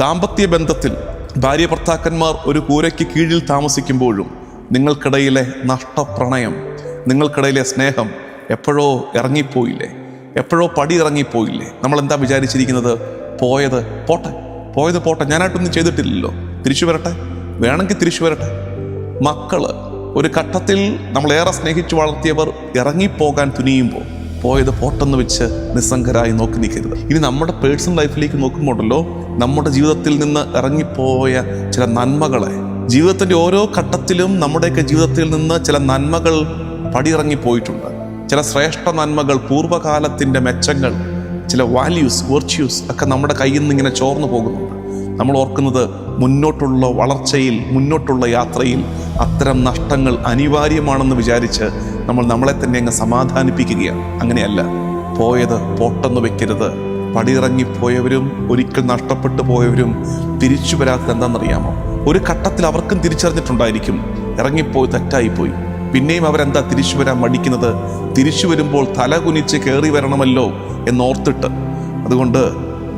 ദാമ്പത്യ ബന്ധത്തിൽ ഭാര്യ ഭർത്താക്കന്മാർ ഒരു കൂരയ്ക്ക് കീഴിൽ താമസിക്കുമ്പോഴും നിങ്ങൾക്കിടയിലെ നഷ്ടപ്രണയം, നിങ്ങൾക്കിടയിലെ സ്നേഹം എപ്പോഴോ ഇറങ്ങിപ്പോയില്ലേ? എപ്പോഴോ പടി ഇറങ്ങിപ്പോയില്ലേ? നമ്മളെന്താ വിചാരിച്ചിരിക്കുന്നത്? പോയത് പോട്ടെ, ഞാനായിട്ടൊന്നും ചെയ്തിട്ടില്ലല്ലോ, തിരിച്ചു വരട്ടെ, വേണമെങ്കിൽ തിരിച്ചു വരട്ടെ. മക്കള് ഒരു ഘട്ടത്തിൽ നമ്മളേറെ സ്നേഹിച്ചു വളർത്തിയവർ ഇറങ്ങിപ്പോകാൻ തുനിയുമ്പോൾ പോയത് പോട്ടെന്ന് വെച്ച് നിസ്സംഗരായി നോക്കി നിൽക്കരുത്. ഇനി നമ്മുടെ പേഴ്സണൽ ലൈഫിലേക്ക് നോക്കുമ്പോഴല്ലോ, നമ്മുടെ ജീവിതത്തിൽ നിന്ന് ഇറങ്ങിപ്പോയ ചില നന്മകളെ, ജീവിതത്തിൻ്റെ ഓരോ ഘട്ടത്തിലും നമ്മുടെയൊക്കെ ജീവിതത്തിൽ നിന്ന് ചില നന്മകൾ പടിയിറങ്ങിപ്പോയിട്ടുണ്ട്. ചില ശ്രേഷ്ഠ നന്മകൾ, പൂർവ്വകാലത്തിൻ്റെ മെച്ചങ്ങൾ, ചില വാല്യൂസ്, വെർച്യൂസ് ഒക്കെ നമ്മുടെ കയ്യിൽ നിന്ന് ഇങ്ങനെ ചോർന്നു പോകുന്നുണ്ട്. നമ്മൾ ഓർക്കുന്നത് മുന്നോട്ടുള്ള വളർച്ചയിൽ, മുന്നോട്ടുള്ള യാത്രയിൽ അത്തരം നഷ്ടങ്ങൾ അനിവാര്യമാണെന്ന് വിചാരിച്ച് നമ്മൾ നമ്മളെ തന്നെ അങ്ങ് സമാധാനിപ്പിക്കുകയാണ്. അങ്ങനെയല്ല. പോയത് പോട്ടെന്ന് വെക്കരുത്. പടിയിറങ്ങിപ്പോയവരും ഒരിക്കൽ നഷ്ടപ്പെട്ടു പോയവരും തിരിച്ചു വരാത്തത് എന്താണെന്നറിയാമോ? ഒരു ഘട്ടത്തിൽ അവർക്കും തിരിച്ചറിഞ്ഞിട്ടുണ്ടായിരിക്കും ഇറങ്ങിപ്പോയി, തെറ്റായിപ്പോയി. പിന്നെയും അവരെന്താ തിരിച്ചു വരാൻ മടിക്കുന്നത്? തിരിച്ചു വരുമ്പോൾ തല കുനിച്ച് കയറി വരണമല്ലോ എന്നോർത്തിട്ട്. അതുകൊണ്ട്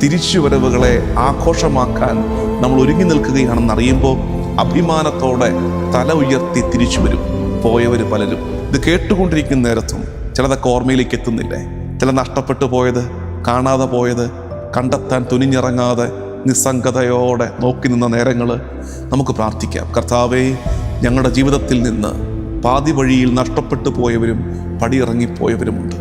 തിരിച്ചുവരവുകളെ ആഘോഷമാക്കാൻ നമ്മൾ ഒരുങ്ങി നിൽക്കുകയാണെന്നറിയുമ്പോൾ അഭിമാനത്തോടെ തല ഉയർത്തി തിരിച്ചു വരും പോയവർ പലരും. ഇത് കേട്ടുകൊണ്ടിരിക്കുന്ന നേരത്തും ചിലതൊക്കെ ഓർമ്മയിലേക്ക് എത്തുന്നില്ലേ? ചില നഷ്ടപ്പെട്ടു പോയത്, കാണാതെ പോയത്, കണ്ടെത്താൻ തുനിഞ്ഞിറങ്ങാതെ നിസ്സംഗതയോടെ നോക്കി നിന്ന നേരങ്ങൾ നമുക്ക് പ്രാർത്ഥിക്കാം. കർത്താവേ, ഞങ്ങളുടെ ജീവിതത്തിൽ നിന്ന് പാതി വഴിയിൽ നഷ്ടപ്പെട്ടു പോയവരും പടിയിറങ്ങിപ്പോയവരുമുണ്ട്.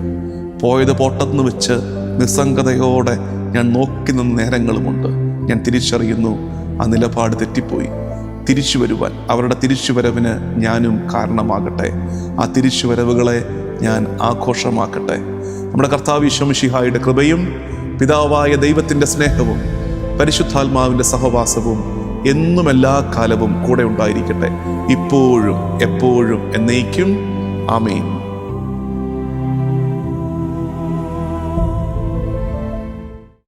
പോയത് പോട്ടെന്ന് വെച്ച് നിസ്സംഗതയോടെ ഞാൻ നോക്കി നിന്ന നേരങ്ങളുമുണ്ട്. ഞാൻ തിരിച്ചറിയുന്നു, ആ നിലപാട് തെറ്റിപ്പോയി. തിരിച്ചു വരുവാൻ, അവരുടെ തിരിച്ചുവരവിന് ഞാനും കാരണമാകട്ടെ. ആ തിരിച്ചുവരവുകളെ ഞാൻ ആഘോഷമാക്കട്ടെ. നമ്മുടെ കർത്താവ് ഈശോ മിശിഹായുടെ കൃപയും പിതാവായ ദൈവത്തിൻ്റെ സ്നേഹവും പരിശുദ്ധാത്മാവിൻ്റെ സഹവാസവും എന്നും എല്ലാ കാലവും കൂടെ ഉണ്ടായിരിക്കട്ടെ, ഇപ്പോഴും എപ്പോഴും എന്നേക്കും. ആമേൻ.